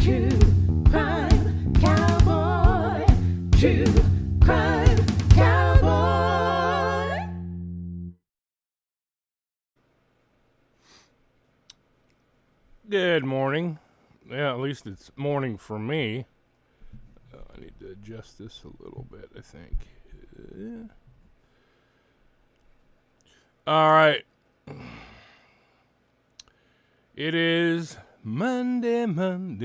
True crime cowboy. True crime cowboy. Good morning. Yeah, at least it's morning for me. I need to adjust this a little bit, I think. All right. It is Monday morning.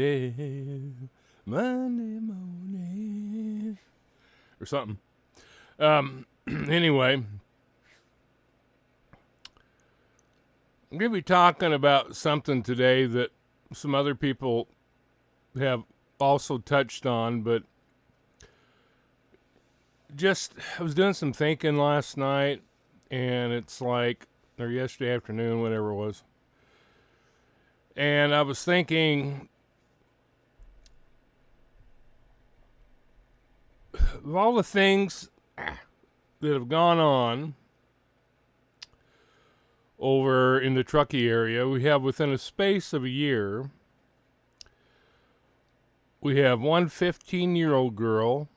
Or something. Anyway, I'm going to be talking about something today that some other people have also touched on, but I was doing some thinking last night, and it's like, or yesterday afternoon, whatever it was, and I was thinking of all the things that have gone on over in the Truckee area. We have, within a space of a year, we have one 15-year-old girl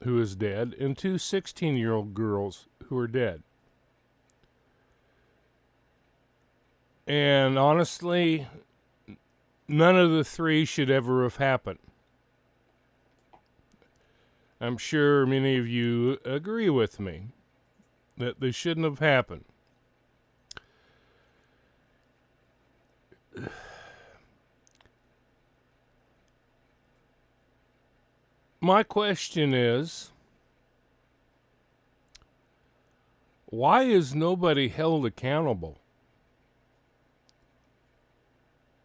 who is dead and two 16-year-old girls who are dead. And honestly, none of the three should ever have happened. I'm sure many of you agree with me that they shouldn't have happened. My question is, why is nobody held accountable?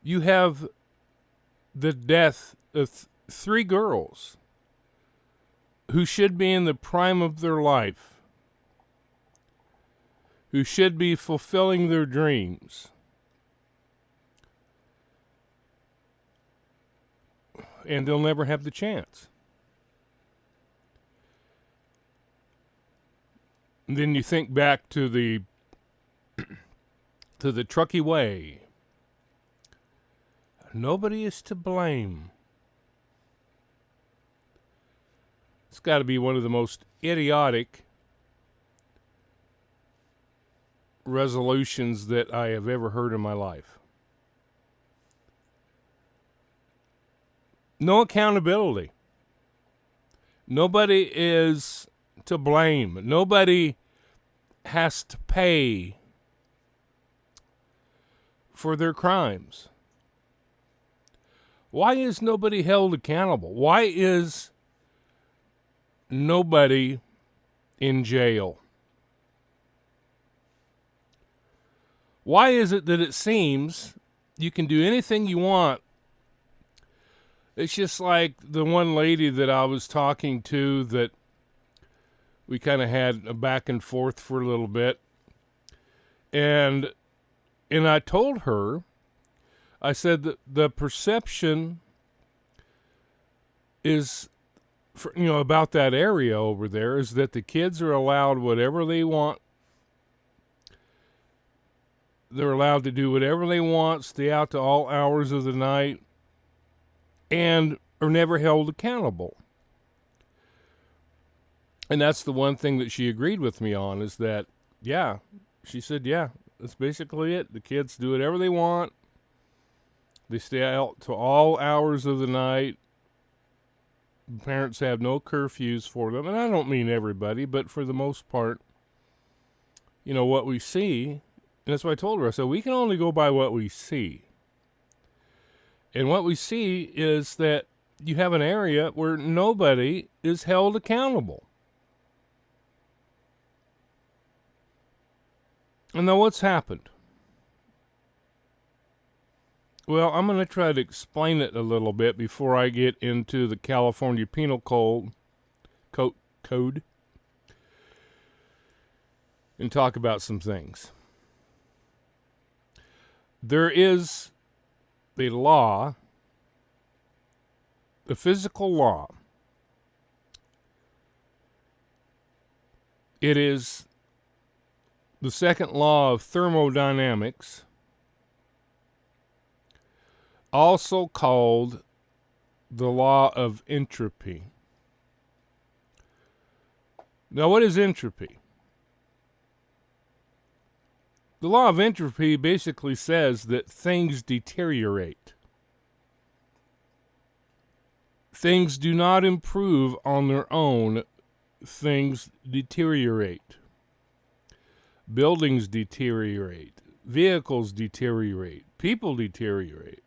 You have the death of three girls who should be in the prime of their life, who should be fulfilling their dreams. And they'll never have the chance. And then you think back to the Truckee Way. Nobody is to blame. It's got to be one of the most idiotic resolutions that I have ever heard in my life. No accountability. Nobody is to blame. Nobody has to pay for their crimes. Why is nobody held accountable? Why is nobody in jail? Why is it that it seems you can do anything you want? It's just like the one lady that I was talking to that we kind of had a back and forth for a little bit. And I told her, I said that the perception is, about that area over there is that the kids are allowed whatever they want. They're allowed to do whatever they want, stay out to all hours of the night, and are never held accountable. And that's the one thing that she agreed with me on, is that, yeah, she said, yeah, that's basically it. The kids do whatever they want. They stay out to all hours of the night. Parents have no curfews for them. And I don't mean everybody, but for the most part, what we see, and that's what I told her. I said, we can only go by what we see. And what we see is that you have an area where nobody is held accountable. And now what's happened? Well, I'm going to try to explain it a little bit before I get into the California Penal Code and talk about some things. There is the law, the physical law. It is the second law of thermodynamics, also called the law of entropy. Now, what is entropy? The law of entropy basically says that things deteriorate. Things do not improve on their own. Things deteriorate. Buildings deteriorate. Vehicles deteriorate. People deteriorate.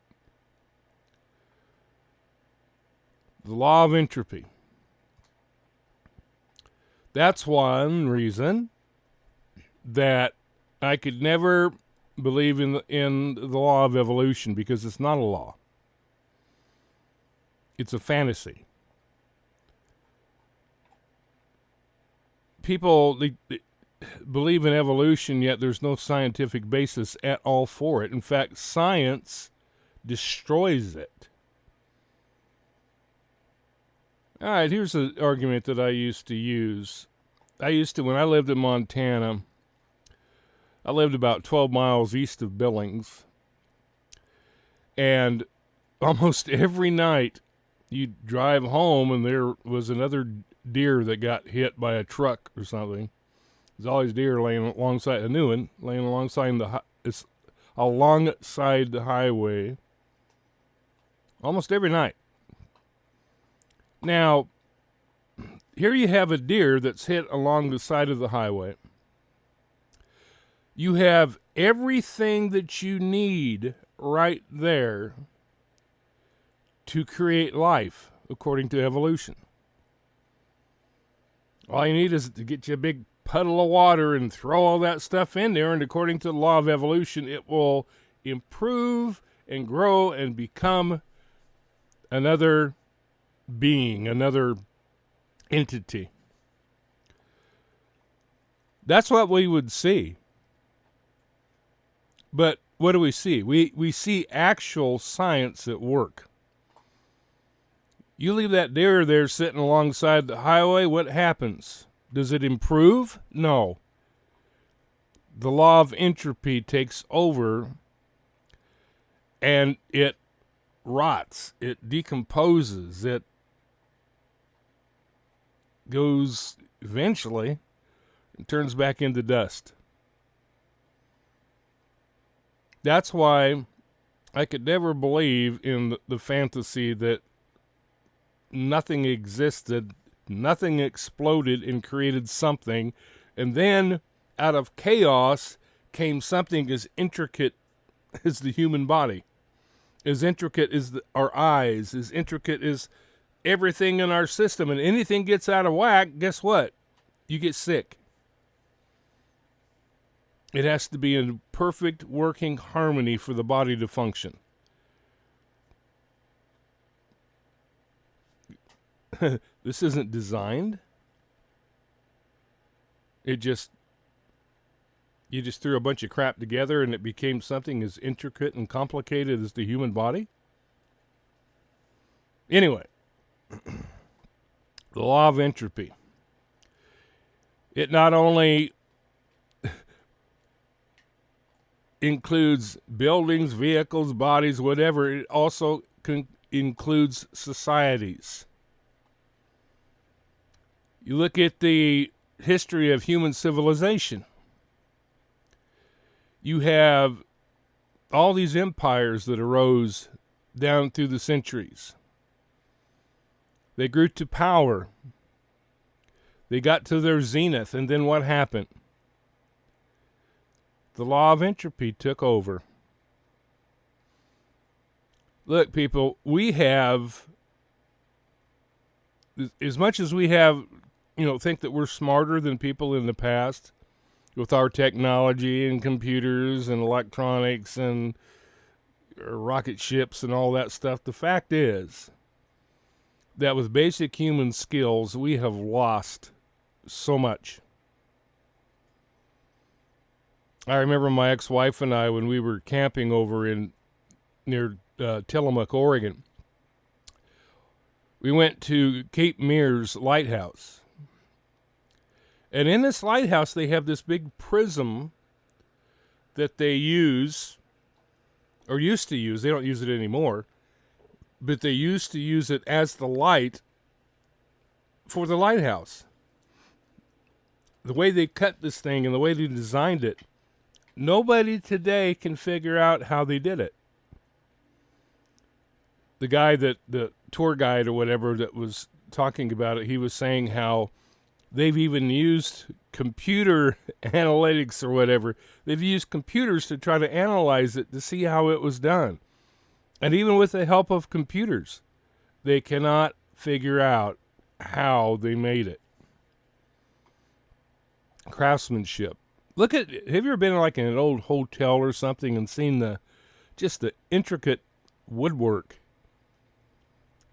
The law of entropy. That's one reason that I could never believe in the law of evolution, because it's not a law. It's a fantasy. People they believe in evolution, yet there's no scientific basis at all for it. In fact, science destroys it. All right, here's an argument that I used to use. When I lived in Montana, I lived about 12 miles east of Billings, and almost every night you'd drive home and there was another deer that got hit by a truck or something. There's always deer laying alongside, a new one, laying alongside alongside the highway, almost every night. Now, here you have a deer that's hit along the side of the highway. You have everything that you need right there to create life, according to evolution. All you need is to get you a big puddle of water and throw all that stuff in there, and according to the law of evolution, it will improve and grow and become another being, another entity. That's what we would see. But what do we see? We see actual science at work. You leave that deer there sitting alongside the highway, what happens? Does it improve? No. The law of entropy takes over, and it rots, it decomposes, it goes eventually and turns back into dust. That's why I could never believe in the fantasy that nothing existed, nothing exploded and created something, and then out of chaos came something as intricate as the human body, as intricate as our eyes, as intricate as everything in our system. And anything gets out of whack, guess what? You get sick. It has to be in perfect working harmony for the body to function. This isn't designed. You just threw a bunch of crap together and it became something as intricate and complicated as the human body. Anyway, the law of entropy. It not only includes buildings, vehicles, bodies, whatever, it also includes societies. You look at the history of human civilization. You have all these empires that arose down through the centuries. They grew to power. They got to their zenith, and then what happened? The law of entropy took over. Look, people, we have, as much as we have, think that we're smarter than people in the past with our technology and computers and electronics and rocket ships and all that stuff, the fact is that with basic human skills, we have lost so much. I remember my ex-wife and I, when we were camping over near Tillamook, Oregon, we went to Cape Meares Lighthouse. And in this lighthouse, they have this big prism that they use, or used to use, they don't use it anymore, but they used to use it as the light for the lighthouse. The way they cut this thing and the way they designed it, nobody today can figure out how they did it. The guy the tour guide or whatever that was talking about it, he was saying how they've even used computer analytics or whatever. They've used computers to try to analyze it to see how it was done. And even with the help of computers, they cannot figure out how they made it. Craftsmanship. Have you ever been like in an old hotel or something and seen the intricate woodwork?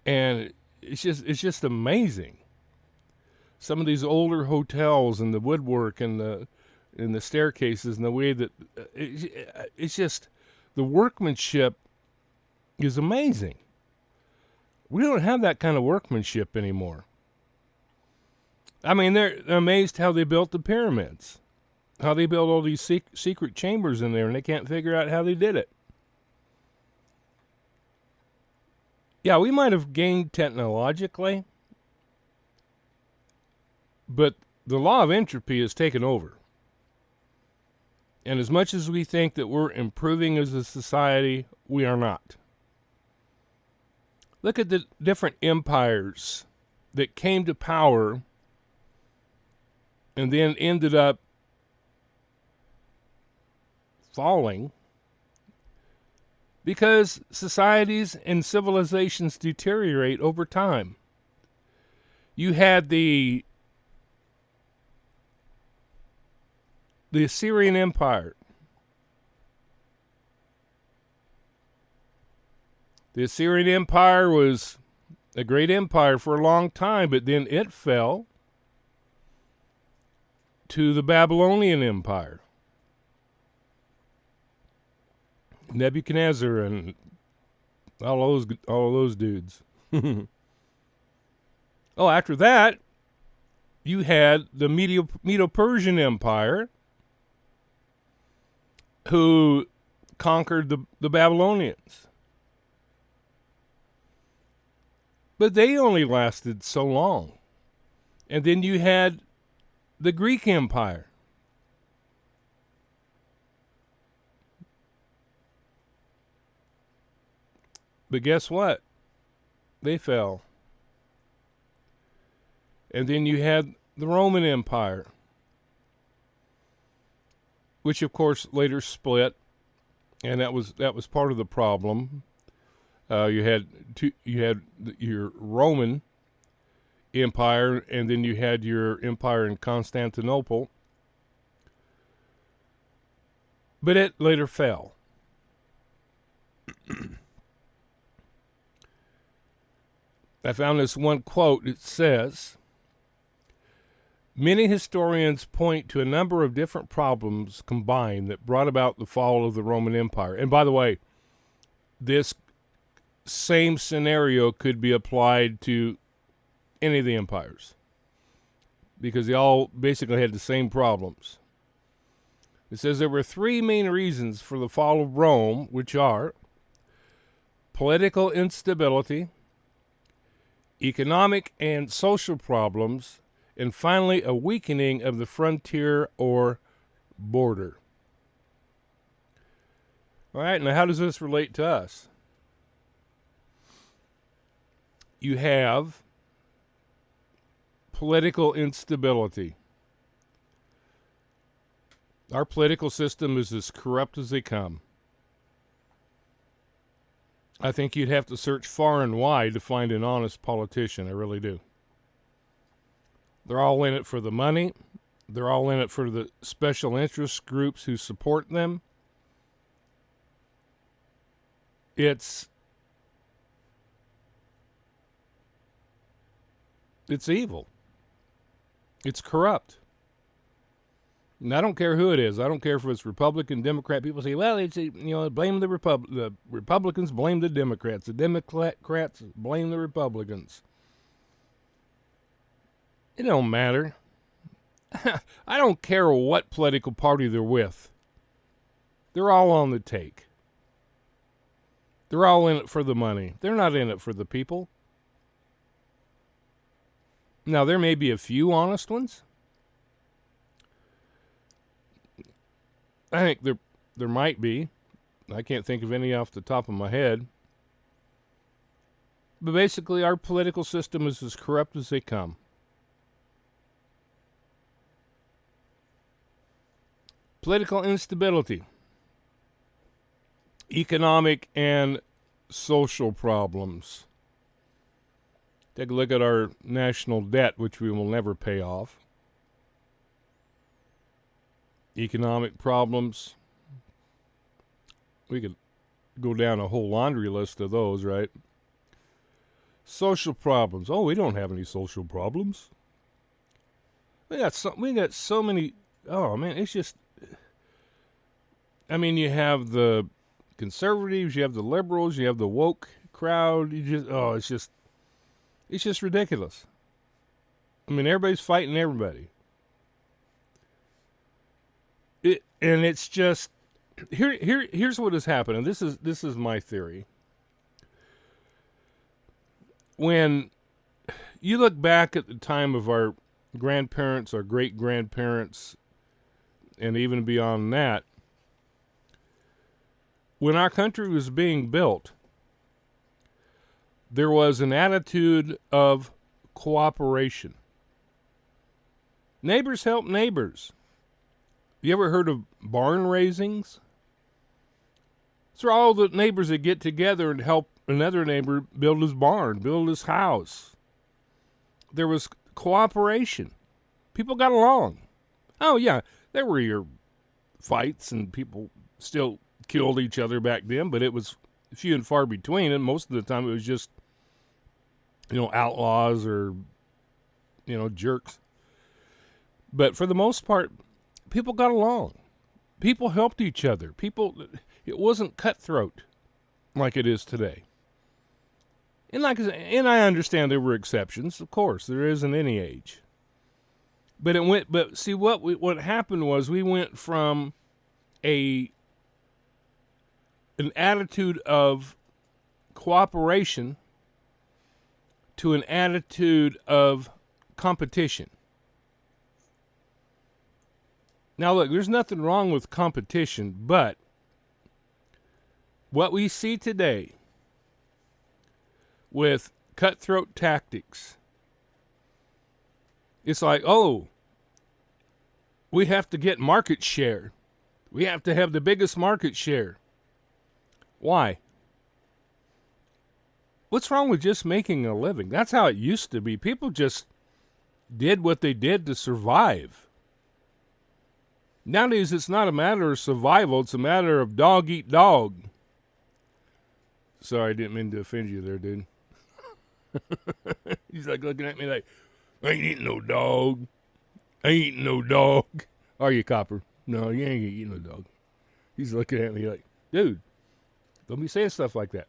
And it's just amazing. Some of these older hotels and the woodwork and the staircases and the way that it's just the workmanship is amazing. We don't have that kind of workmanship anymore. I mean, they're amazed how they built the pyramids, how they built all these secret chambers in there, and they can't figure out how they did it. Yeah, we might have gained technologically, but the law of entropy has taken over. And as much as we think that we're improving as a society, we are not. Look at the different empires that came to power and then ended up falling because societies and civilizations deteriorate over time. You had the Assyrian Empire. The Assyrian Empire was a great empire for a long time, but then it fell to the Babylonian Empire. Nebuchadnezzar and all those dudes. Oh, after that, you had the Medo-Persian Empire, who conquered the Babylonians. But they only lasted so long. And then you had the Greek Empire. But guess what? They fell. And then you had the Roman Empire, which of course later split, and that was part of the problem. You had your Roman Empire, and then you had your empire in Constantinople, but it later fell. I found this one quote. It says, "Many historians point to a number of different problems combined that brought about the fall of the Roman Empire." And by the way, this same scenario could be applied to any of the empires, because they all basically had the same problems. It says there were three main reasons for the fall of Rome, which are political instability, economic and social problems, and finally a weakening of the frontier or border. All right, now how does this relate to us? You have political instability. Our political system is as corrupt as they come. I think you'd have to search far and wide to find an honest politician. I really do. They're all in it for the money. They're all in it for the special interest groups who support them. It's evil. It's corrupt. And I don't care who it is. I don't care if it's Republican, Democrat. People say, well, it's, blame the Republicans, blame the Democrats. The Democrats blame the Republicans. It don't matter. I don't care what political party they're with. They're all on the take. They're all in it for the money. They're not in it for the people. Now, there may be a few honest ones. I think there might be. I can't think of any off the top of my head. But basically, our political system is as corrupt as they come. Political instability, economic and social problems. Take a look at our national debt, which we will never pay off. Economic problems. We could go down a whole laundry list of those, right? Social problems. Oh, we don't have any social problems. We got so many. Oh man, it's just. I mean, you have the conservatives, you have the liberals, you have the woke crowd. It's just ridiculous. I mean, everybody's fighting everybody. And it's just here's what has happened, and this is my theory. When you look back at the time of our grandparents, our great-grandparents, and even beyond that, when our country was being built, there was an attitude of cooperation. Neighbors help neighbors. You ever heard of barn raisings? It's where all the neighbors that get together and help another neighbor build his barn, build his house. There was cooperation. People got along. Oh, yeah, there were your fights, and people still killed each other back then, but it was few and far between, and most of the time it was just, outlaws or, jerks. But for the most part, people got along. People helped each other. It wasn't cutthroat like it is today. And I understand there were exceptions, of course. There is in any age. But see what happened was we went from an attitude of cooperation to an attitude of competition. Now look, there's nothing wrong with competition, but what we see today with cutthroat tactics, it's like, oh, we have to get market share. We have to have the biggest market share. Why? What's wrong with just making a living? That's how it used to be. People just did what they did to survive. Nowadays, it's not a matter of survival. It's a matter of dog eat dog. Sorry, I didn't mean to offend you there, dude. He's like looking at me like, I ain't eating no dog. I ain't eating no dog. Are you, Copper? No, you ain't eating no dog. He's looking at me like, dude, don't be saying stuff like that.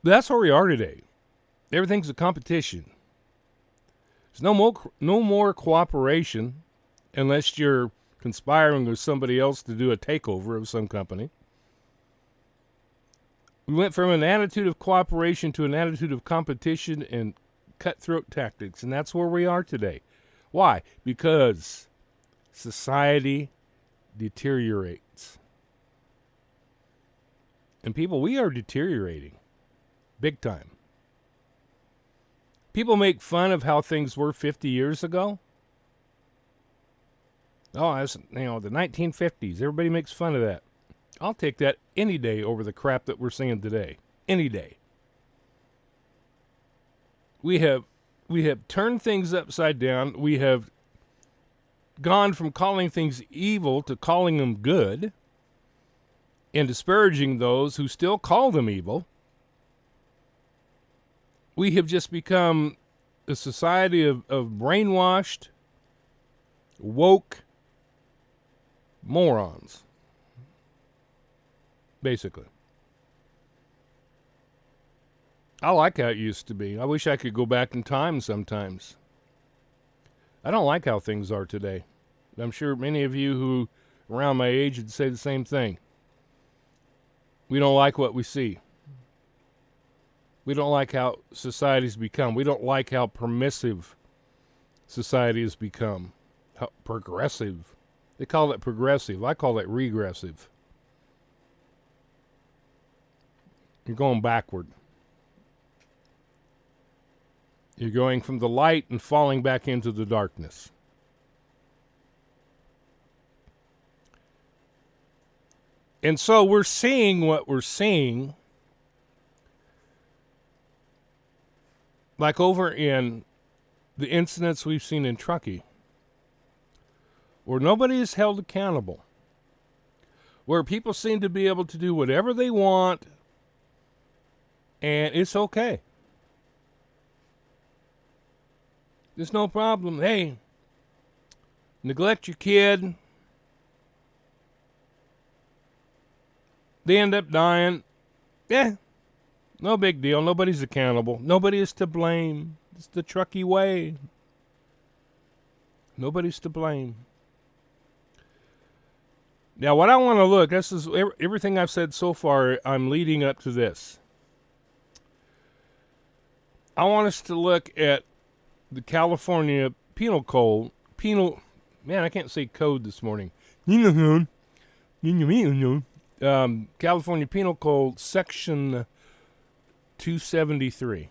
But that's where we are today. Everything's a competition. There's no more cooperation unless you're conspiring with somebody else to do a takeover of some company. We went from an attitude of cooperation to an attitude of competition and cutthroat tactics, and that's where we are today. Why? Because society deteriorates. And people, we are deteriorating. Big time. People make fun of how things were 50 years ago. Oh, that's, the 1950s. Everybody makes fun of that. I'll take that any day over the crap that we're seeing today. Any day. We have turned things upside down. We have gone from calling things evil to calling them good and disparaging those who still call them evil. We have just become a society of brainwashed, woke morons. Basically. I like how it used to be. I wish I could go back in time sometimes. I don't like how things are today. I'm sure many of you who are around my age would say the same thing. We don't like what we see. We don't like how society's become. We don't like how permissive society has become. How progressive. They call it progressive. I call it regressive. You're going backward. You're going from the light and falling back into the darkness. And so we're seeing what we're seeing, like over in the incidents we've seen in Truckee, where nobody is held accountable, where people seem to be able to do whatever they want, and it's okay. There's no problem. Hey, neglect your kid. They end up dying. Yeah, no big deal. Nobody's accountable. Nobody is to blame. It's the Truckee way. Nobody's to blame. Now, what I want to look, this is everything I've said so far, I'm leading up to this. I want us to look at the California Penal Code. Man, I can't say code this morning. California Penal Code, Section 273.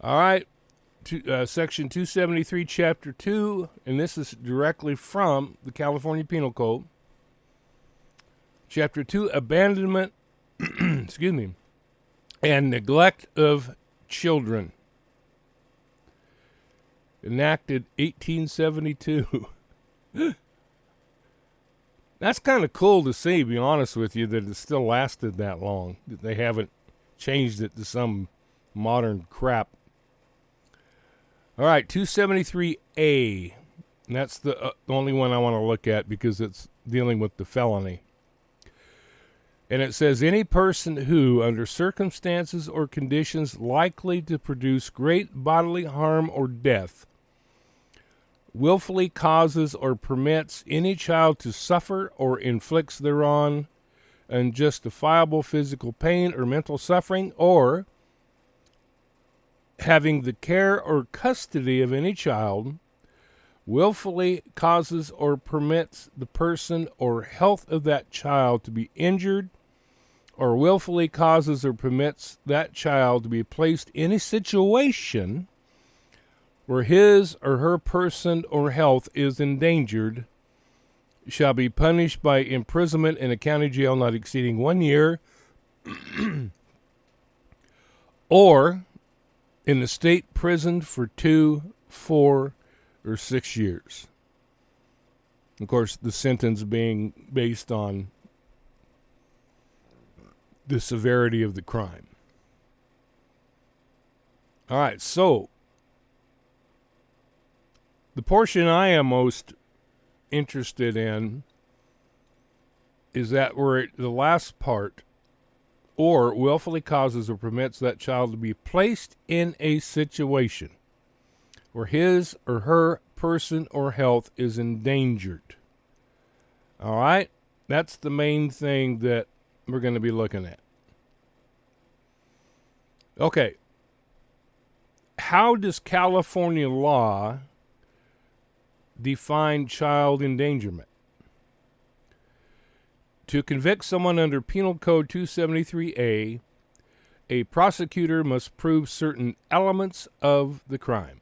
All right, Section 273, Chapter 2, and this is directly from the California Penal Code. Chapter 2, abandonment, excuse me, and neglect of children. Enacted 1872. That's kind of cool to see, be honest with you, that it still lasted that long. That they haven't changed it to some modern crap. All right, 273A. And that's the only one I want to look at because it's dealing with the felony. And it says, any person who, under circumstances or conditions likely to produce great bodily harm or death, willfully causes or permits any child to suffer or inflicts thereon unjustifiable physical pain or mental suffering, or having the care or custody of any child, willfully causes or permits the person or health of that child to be injured, or willfully causes or permits that child to be placed in a situation where his or her person or health is endangered, shall be punished by imprisonment in a county jail not exceeding 1 year, or in the state prison for 2, 4, or 6 years. Of course, the sentence being based on the severity of the crime. All right, so the portion I am most interested in is that where the last part, or willfully causes or permits that child to be placed in a situation where his or her person or health is endangered. All right? That's the main thing that we're going to be looking at. Okay. How does California law define child endangerment? To convict someone under Penal Code 273A, a prosecutor must prove certain elements of the crime.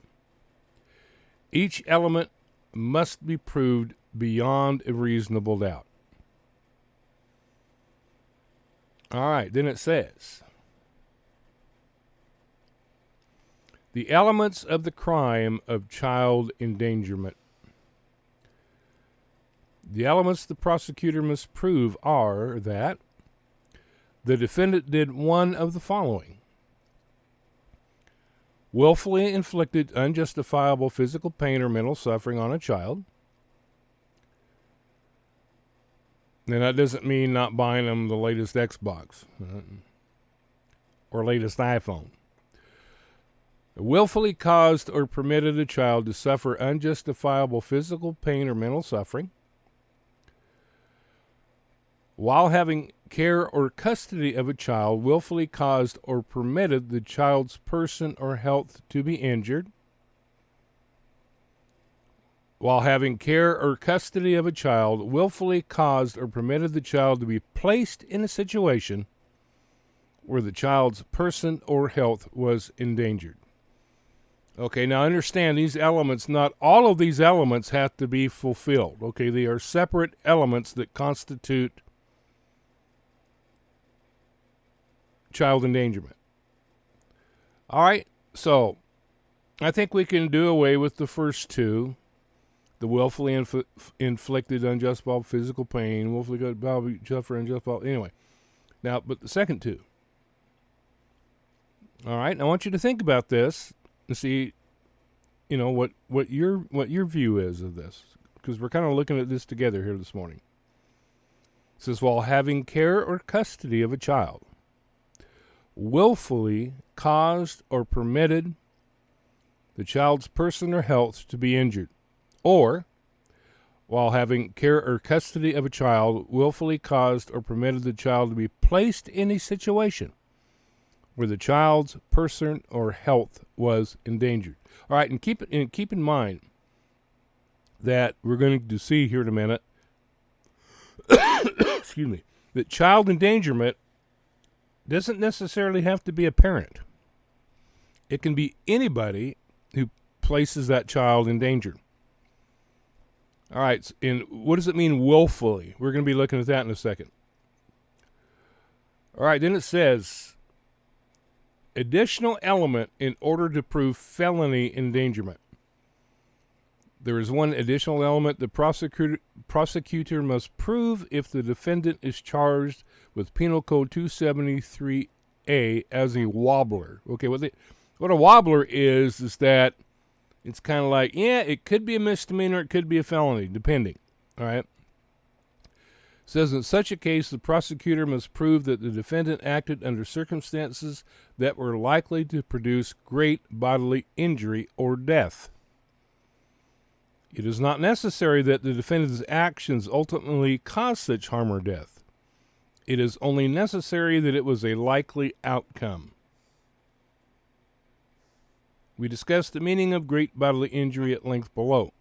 Each element must be proved beyond a reasonable doubt. All right, then it says, the elements of the crime of child endangerment. The elements the prosecutor must prove are that the defendant did one of the following: willfully inflicted unjustifiable physical pain or mental suffering on a child. And that doesn't mean not buying them the latest Xbox or latest iPhone. Willfully caused or permitted a child to suffer unjustifiable physical pain or mental suffering, while having care or custody of a child, willfully caused or permitted the child's person or health to be injured. While having care or custody of a child, willfully caused or permitted the child to be placed in a situation where the child's person or health was endangered. Okay, now understand these elements, not all of these elements have to be fulfilled. Okay, they are separate elements that constitute child endangerment. All right, so I think we can do away with the first two. The willfully inflicted unjust physical pain, willfully suffer unjust anyway. Now, but the second two. All right, and I want you to think about this and see, what your view is of this, because we're kind of looking at this together here this morning. It says, while having care or custody of a child, willfully caused or permitted the child's person or health to be injured. Or, while having care or custody of a child, willfully caused or permitted the child to be placed in a situation where the child's person or health was endangered. All right, and keep in mind that we're going to see here in a minute, excuse me, that child endangerment doesn't necessarily have to be a parent. It can be anybody who places that child in danger. All right, and what does it mean willfully? We're going to be looking at that in a second. All right, then it says, additional element in order to prove felony endangerment. There is one additional element the prosecutor must prove if the defendant is charged with Penal Code 273A as a wobbler. Okay, what a wobbler is that it's kind of like, it could be a misdemeanor, it could be a felony, depending. All right. It says in such a case, the prosecutor must prove that the defendant acted under circumstances that were likely to produce great bodily injury or death. It is not necessary that the defendant's actions ultimately cause such harm or death. It is only necessary that it was a likely outcome. We discussed the meaning of great bodily injury at length below.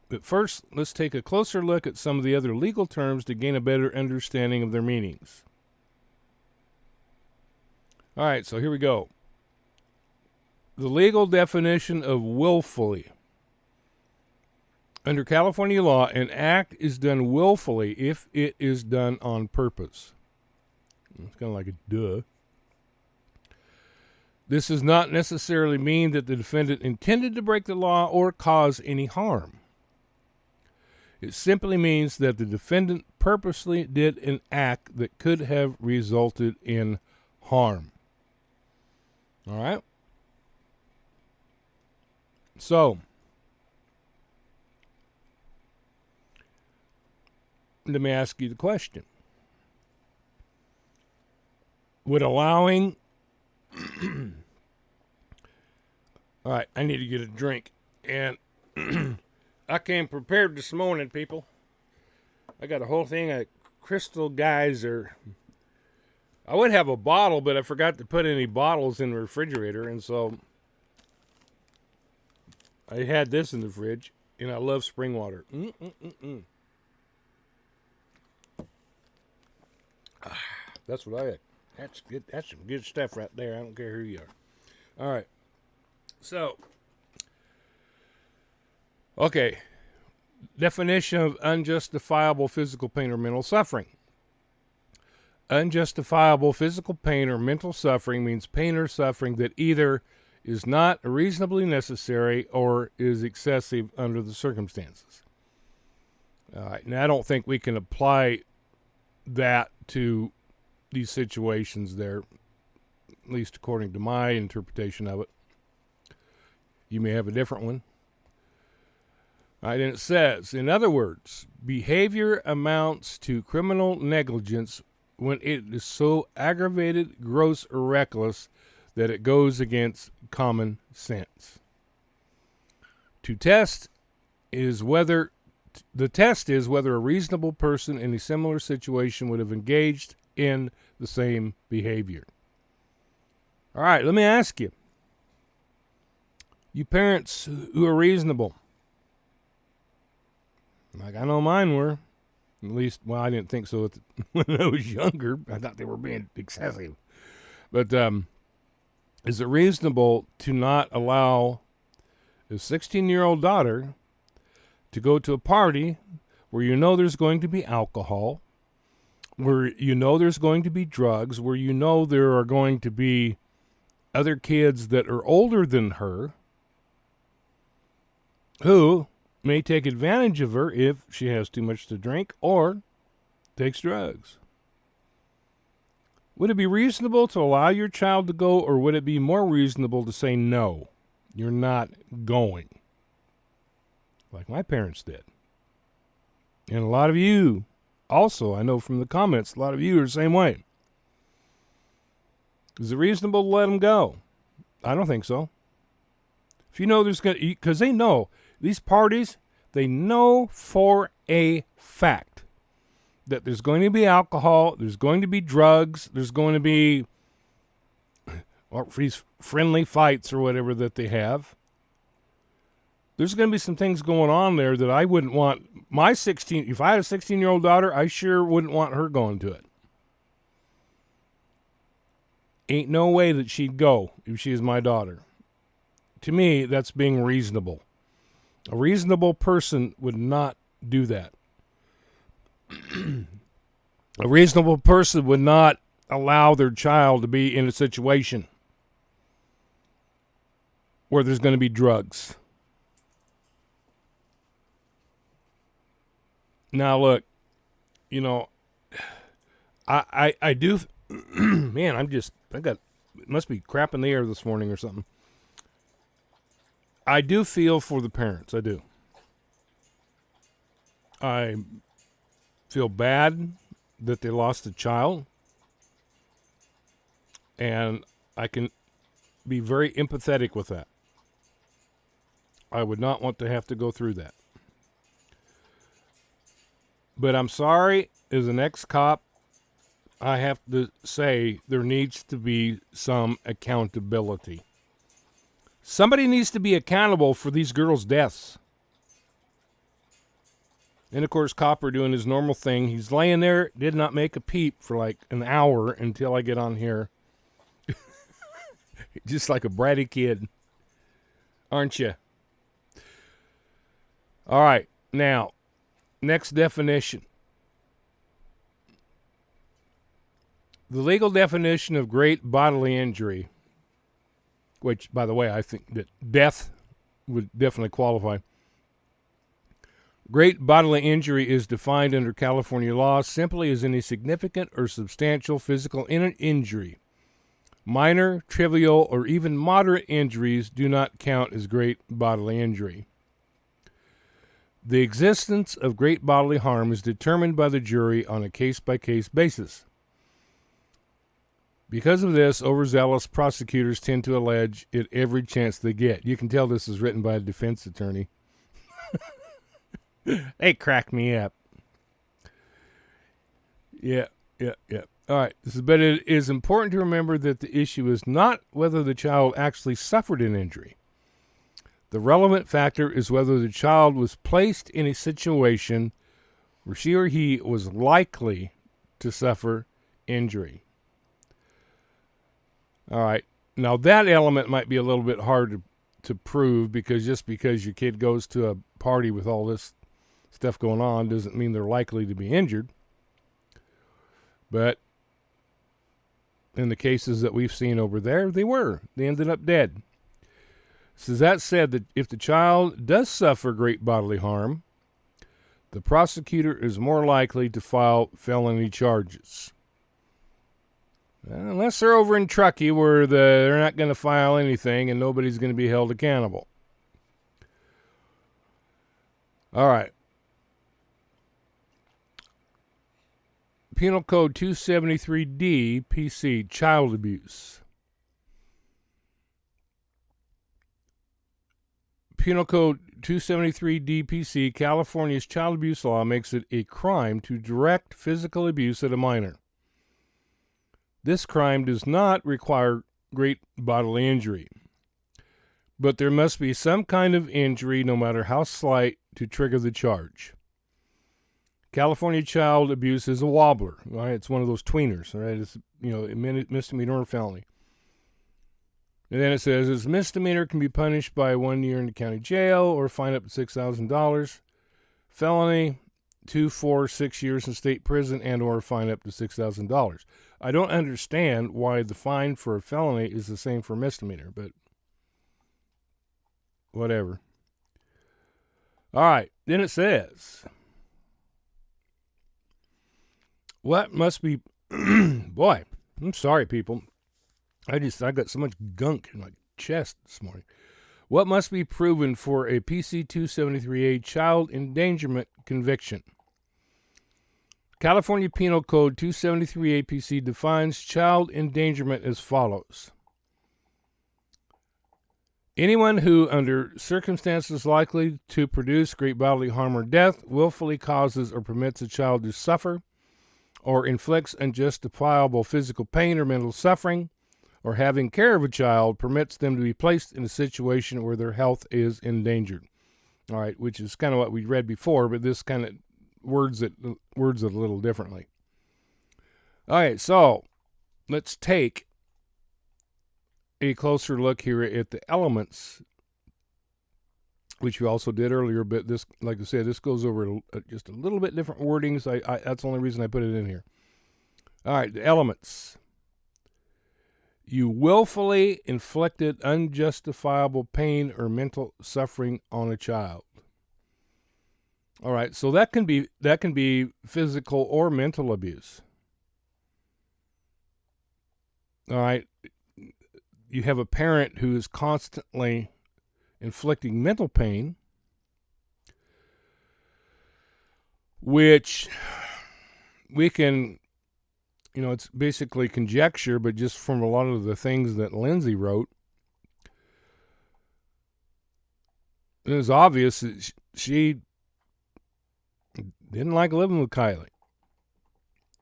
But first, let's take a closer look at some of the other legal terms to gain a better understanding of their meanings. All right, so here we go. The legal definition of willfully. Under California law, an act is done willfully if it is done on purpose. It's kind of like a duh. This does not necessarily mean that the defendant intended to break the law or cause any harm. It simply means that the defendant purposely did an act that could have resulted in harm. All right? So, let me ask you the question. Would allowing... All right, I need to get a drink. And I came prepared this morning, people. I got a whole thing of Crystal Geyser. I would have a bottle, but I forgot to put any bottles in the refrigerator. And so I had this in the fridge. And I love spring water. That's what I had. That's good. That's some good stuff right there. I don't care who you are. All right. So, okay. Definition of unjustifiable physical pain or mental suffering. Unjustifiable physical pain or mental suffering means pain or suffering that either is not reasonably necessary or is excessive under the circumstances. All right. Now, I don't think we can apply that to these situations there, at least according to my interpretation of it. You may have a different one. All right, and it says, in other words, behavior amounts to criminal negligence when it is so aggravated, gross, or reckless that it goes against common sense. To test is whether The test is whether a reasonable person in a similar situation would have engaged in the same behavior. All right, let me ask you. You parents who are reasonable, like I know mine were, at least, well, I didn't think so when I was younger. I thought they were being excessive. But is it reasonable to not allow a 16-year-old daughter to go to a party where you know there's going to be alcohol, where you know there's going to be drugs, where you know there are going to be other kids that are older than her who may take advantage of her if she has too much to drink or takes drugs? Would it be reasonable to allow your child to go, or would it be more reasonable to say no, you're not going? Like my parents did. And a lot of you also, I know from the comments, a lot of you are the same way. Is it reasonable to let them go? I don't think so. If you know there's going to, because they know, these parties, they know for a fact that there's going to be alcohol, there's going to be drugs, there's going to be these friendly fights or whatever that they have. There's going to be some things going on there that I wouldn't want if I had a 16-year-old daughter, I sure wouldn't want her going to it. Ain't no way that she'd go if she is my daughter. To me, that's being reasonable. A reasonable person would not do that. A reasonable person would not allow their child to be in a situation where there's going to be drugs. Now, look, you know, I do, man, it must be crap in the air this morning or something. I do feel for the parents. I do. I feel bad that they lost a child. And I can be very empathetic with that. I would not want to have to go through that. But I'm sorry, as an ex-cop, I have to say there needs to be some accountability. Somebody needs to be accountable for these girls' deaths. And, of course, Copper doing his normal thing. He's laying there, did not make a peep for like an hour until I get on here. Just like a bratty kid. Aren't you? All right. Now, next definition. The legal definition of great bodily injury, which, by the way, I think that death would definitely qualify. Great bodily injury is defined under California law simply as any significant or substantial physical injury. Minor, trivial, or even moderate injuries do not count as great bodily injury. The existence of great bodily harm is determined by the jury on a case-by-case basis. Because of this, overzealous prosecutors tend to allege it every chance they get. You can tell this is written by a defense attorney. They crack me up. Yeah. All right. But it is important to remember that the issue is not whether the child actually suffered an injury. The relevant factor is whether the child was placed in a situation where she or he was likely to suffer injury. All right. Now, that element might be a little bit hard to prove, because just because your kid goes to a party with all this stuff going on doesn't mean they're likely to be injured. But in the cases that we've seen over there, they ended up dead. So that said, that if the child does suffer great bodily harm, the prosecutor is more likely to file felony charges. Unless they're over in Truckee, where they're not going to file anything and nobody's going to be held accountable. All right. Penal Code 273D, PC, child abuse. Penal Code 273 DPC, California's child abuse law makes it a crime to direct physical abuse at a minor. This crime does not require great bodily injury, but there must be some kind of injury, no matter how slight, to trigger the charge. California child abuse is a wobbler, right? It's one of those tweeners, right? It's, a misdemeanor or felony. And then it says, this misdemeanor can be punished by 1 year in the county jail or fine up to $6,000. Felony, 2, 4, 6 years in state prison and or fine up to $6,000. I don't understand why the fine for a felony is the same for misdemeanor, but whatever. All right, then it says, what must be, boy, I'm sorry, people. I got so much gunk in my chest this morning. What must be proven for a PC 273A child endangerment conviction? California Penal Code 273 APC defines child endangerment as follows. Anyone who, under circumstances likely to produce great bodily harm or death, willfully causes or permits a child to suffer or inflicts unjustifiable physical pain or mental suffering, or having care of a child permits them to be placed in a situation where their health is endangered. All right, which is kind of what we read before, but this kind of words it a little differently. All right, so let's take a closer look here at the elements, which we also did earlier, but this, like I said, this goes over just a little bit different wordings. That's the only reason I put it in here. All right, the elements. You willfully inflicted unjustifiable pain or mental suffering on a child. All right, so that can be physical or mental abuse. All right, you have a parent who is constantly inflicting mental pain, which we can, it's basically conjecture, but just from a lot of the things that Lindsay wrote, it was obvious that she didn't like living with Kylie.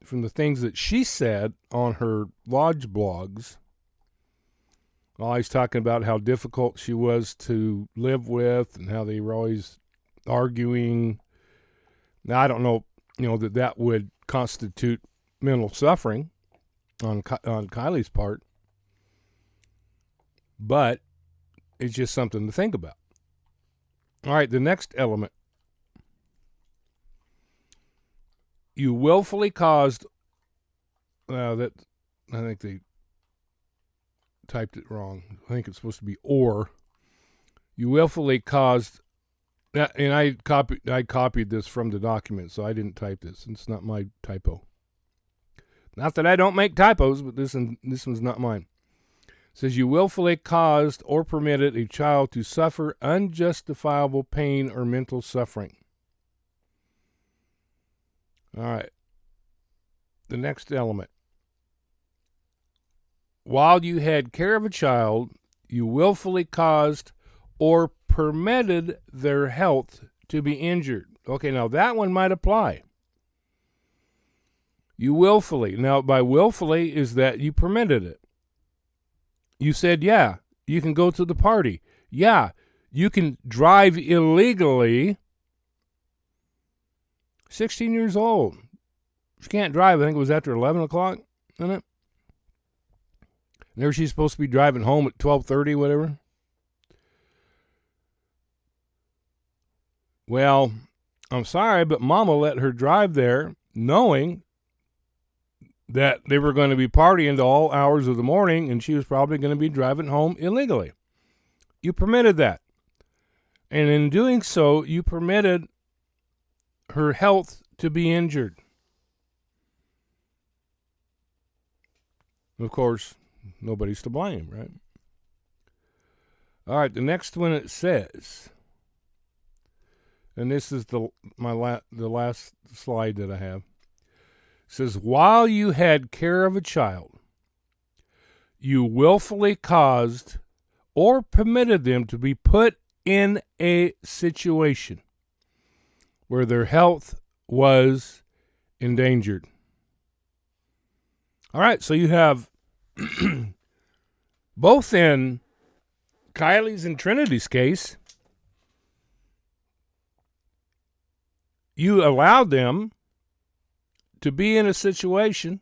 From the things that she said on her lodge blogs, always talking about how difficult she was to live with and how they were always arguing. Now, I don't know, that would constitute mental suffering on Kylie's part, but it's just something to think about. All right, the next element. You willfully caused, I think they typed it wrong. I think it's supposed to be or. You willfully caused, and I copied this from the document, so I didn't type this. It's not my typo. Not that I don't make typos, but this one's not mine. It says you willfully caused or permitted a child to suffer unjustifiable pain or mental suffering. All right. The next element. While you had care of a child, you willfully caused or permitted their health to be injured. Okay, now that one might apply. You willfully. Now, by willfully is that you permitted it. You said, yeah, you can go to the party. Yeah, you can drive illegally. 16 years old. She can't drive. I think it was after 11 o'clock, isn't it? And there she's supposed to be driving home at 12:30, whatever. Well, I'm sorry, but Mama let her drive there knowing that they were going to be partying to all hours of the morning, and she was probably going to be driving home illegally. You permitted that. And in doing so, you permitted her health to be injured. Of course, nobody's to blame, right? All right, the next one it says, and this is the last slide that I have. It says, while you had care of a child, you willfully caused or permitted them to be put in a situation where their health was endangered. All right, so you have both in Kylie's and Trinity's case, you allowed them to be in a situation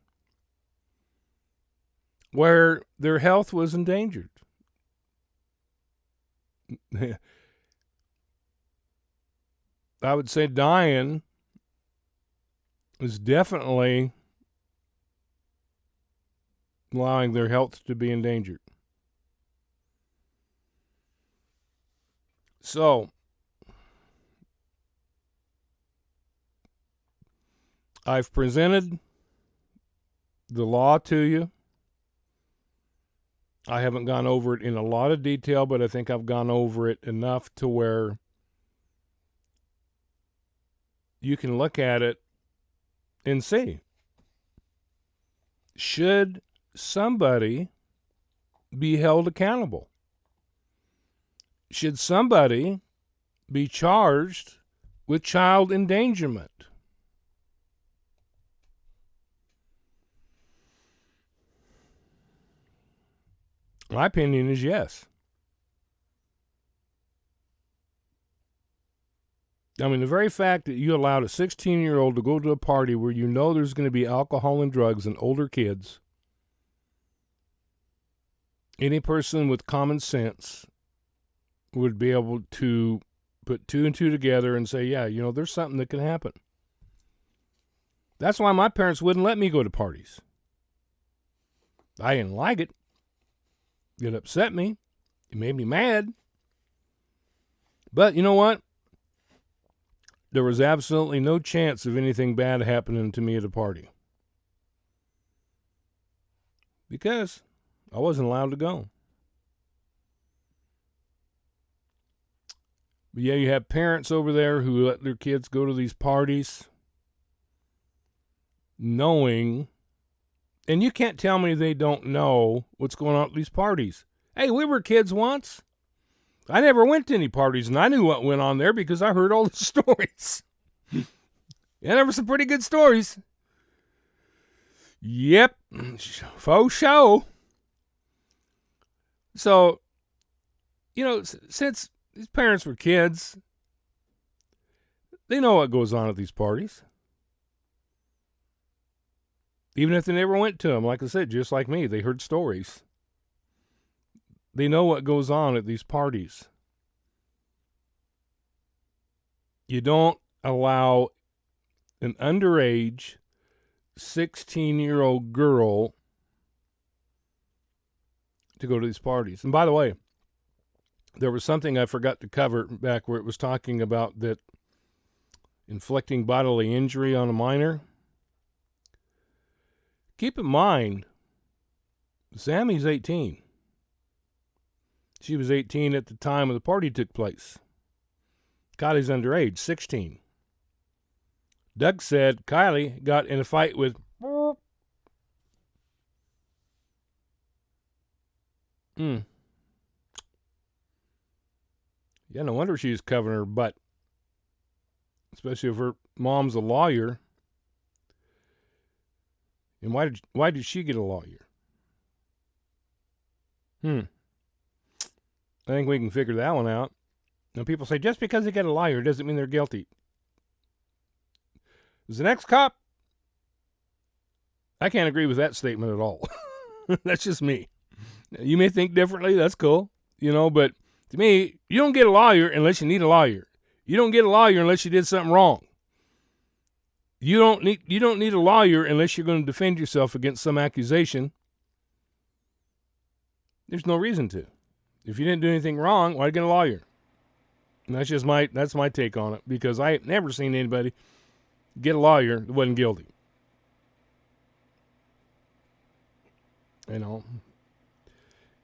where their health was endangered. I would say dying is definitely allowing their health to be endangered. So, I've presented the law to you. I haven't gone over it in a lot of detail, but I think I've gone over it enough to where you can look at it and see. Should somebody be held accountable? Should somebody be charged with child endangerment? My opinion is yes. I mean, the very fact that you allowed a 16-year-old to go to a party where you know there's going to be alcohol and drugs and older kids, any person with common sense would be able to put two and two together and say, yeah, you know, there's something that can happen. That's why my parents wouldn't let me go to parties. I didn't like it. It upset me. It made me mad. But you know what? There was absolutely no chance of anything bad happening to me at a party. Because I wasn't allowed to go. But yeah, you have parents over there who let their kids go to these parties knowing, and you can't tell me they don't know what's going on at these parties. Hey, we were kids once. I never went to any parties, and I knew what went on there because I heard all the stories. And there were some pretty good stories. Yep, faux show. So, you know, since these parents were kids, they know what goes on at these parties. Even if they never went to them, like I said, just like me, they heard stories. They know what goes on at these parties. You don't allow an underage 16-year-old girl to go to these parties. And by the way, there was something I forgot to cover back where it was talking about that inflicting bodily injury on a minor. Keep in mind, Sammy's 18. She was 18 at the time the party took place. Kylie's underage, 16. Doug said Kylie got in a fight with Yeah, no wonder she's covering her butt. Especially if her mom's a lawyer. And why did she get a lawyer? I think we can figure that one out. Now people say just because they get a lawyer doesn't mean they're guilty. Is an ex-cop? I can't agree with that statement at all. That's just me. You may think differently. That's cool. You know, but to me, you don't get a lawyer unless you need a lawyer. You don't get a lawyer unless you did something wrong. You don't need a lawyer unless you're going to defend yourself against some accusation. There's no reason to. If you didn't do anything wrong, why get a lawyer? And that's my take on it, because I ain't never seen anybody get a lawyer that wasn't guilty. You know.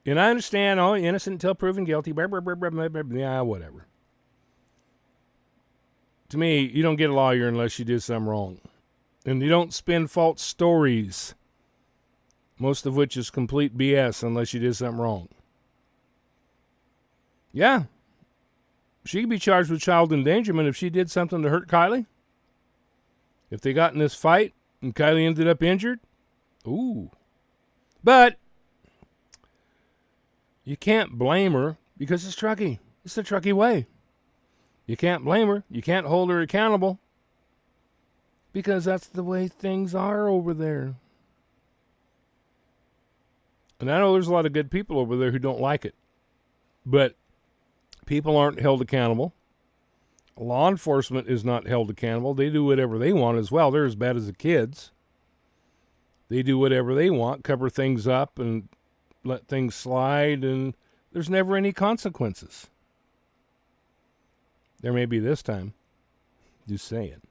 And I understand, innocent until proven guilty, blah, blah, blah, blah, blah, blah, yeah, whatever. To me, you don't get a lawyer unless you did something wrong. And you don't spin false stories, most of which is complete BS, unless you did something wrong. Yeah. She could be charged with child endangerment if she did something to hurt Kylie. If they got in this fight and Kylie ended up injured. Ooh. But you can't blame her because it's Truckee. It's the Truckee way. You can't blame her. You can't hold her accountable because that's the way things are over there. And I know there's a lot of good people over there who don't like it. But people aren't held accountable. Law enforcement is not held accountable. They do whatever they want as well. They're as bad as the kids. They do whatever they want, cover things up and let things slide, and there's never any consequences. There may be this time. Just saying.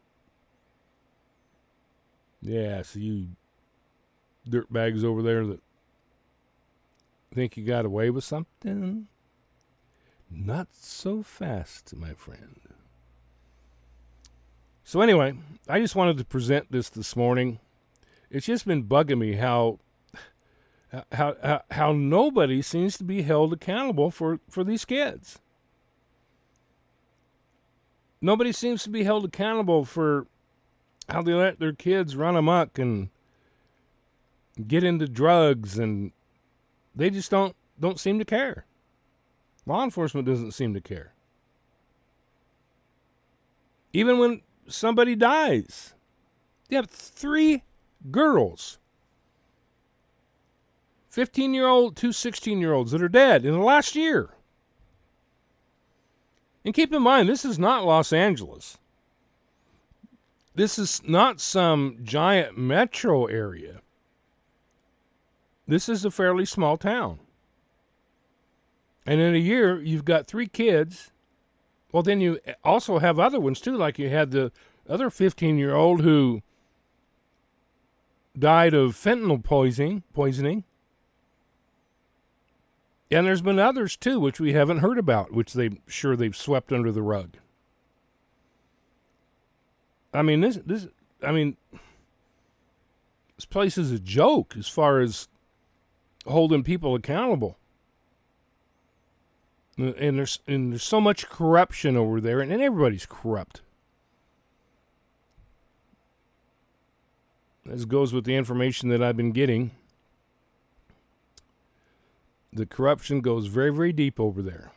Yeah, so you dirtbags over there that think you got away with something? Not so fast, my friend. So anyway, I just wanted to present this morning. It's just been bugging me how nobody seems to be held accountable for these kids. Nobody seems to be held accountable for how they let their kids run amok and get into drugs, and they just don't seem to care. Law enforcement doesn't seem to care. Even when somebody dies. You have 3 girls. 15-year-old, 2 16-year-olds that are dead in the last year. And keep in mind, this is not Los Angeles. This is not some giant metro area. This is a fairly small town. And in a year, you've got 3 kids. Well, then you also have other ones, too, like you had the other 15-year-old who died of fentanyl poisoning. And there's been others, too, which we haven't heard about, which they've swept under the rug. I mean, this place is a joke as far as holding people accountable. And there's so much corruption over there, and everybody's corrupt. As goes with the information that I've been getting, the corruption goes very, very deep over there.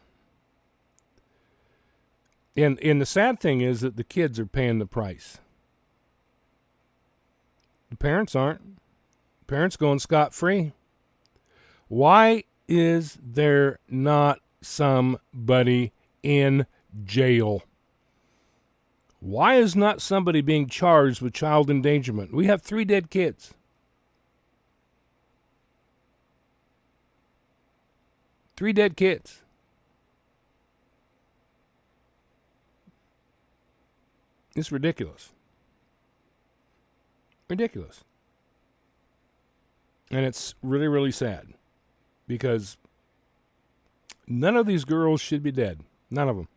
And the sad thing is that the kids are paying the price. The parents aren't. Parents going scot-free. Why is there not somebody in jail? Why is not somebody being charged with child endangerment? We have 3 dead kids. 3 dead kids. It's ridiculous. Ridiculous. And it's really, really sad because none of these girls should be dead. None of them.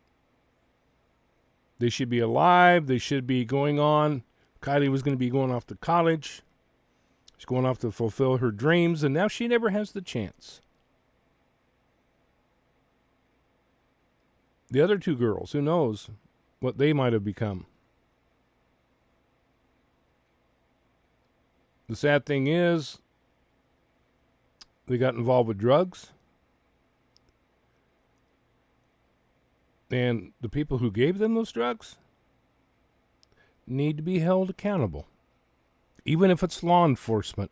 They should be alive. They should be going on. Kylie was going to be going off to college. She's going off to fulfill her dreams, and now she never has the chance. The other 2 girls, who knows what they might have become. The sad thing is, they got involved with drugs. And the people who gave them those drugs need to be held accountable, even if it's law enforcement,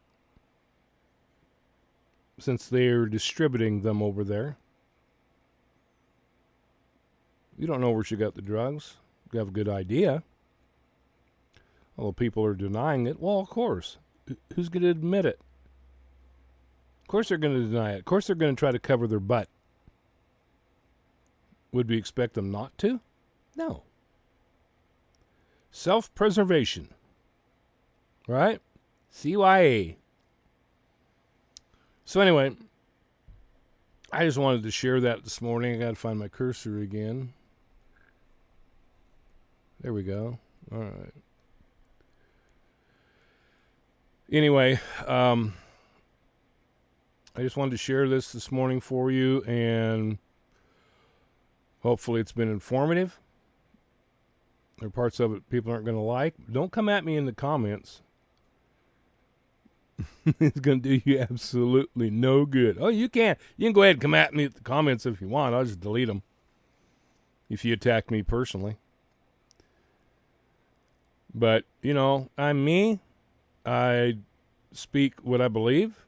since they're distributing them over there. You don't know where she got the drugs. You have a good idea. Although people are denying it. Well, of course. Who's going to admit it? Of course they're going to deny it. Of course they're going to try to cover their butt. Would we expect them not to? No. Self-preservation. Right? CYA. So anyway, I just wanted to share that this morning. I got to find my cursor again. There we go. All right. Anyway, I just wanted to share this morning for you, and Hopefully it's been informative. There are parts of it people aren't going to like. Don't come at me in the comments. It's going to do you absolutely no good. Oh, you can go ahead and come at me at the comments if you want. I'll just delete them if you attack me personally. But, I'm me. I speak what I believe,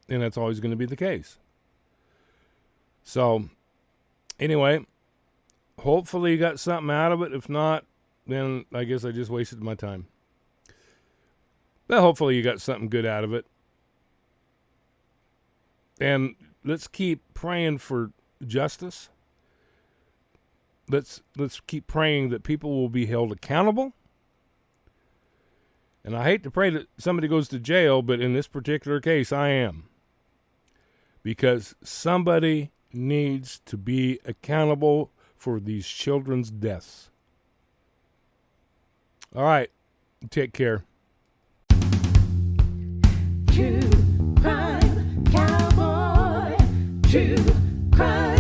and that's always going to be the case. So, anyway, hopefully you got something out of it. If not, then I guess I just wasted my time. But hopefully you got something good out of it. And let's keep praying for justice. Let's keep praying that people will be held accountable. And I hate to pray that somebody goes to jail, but in this particular case, I am. Because somebody needs to be accountable for these children's deaths. All right. Take care. True crime cowboy. True crime.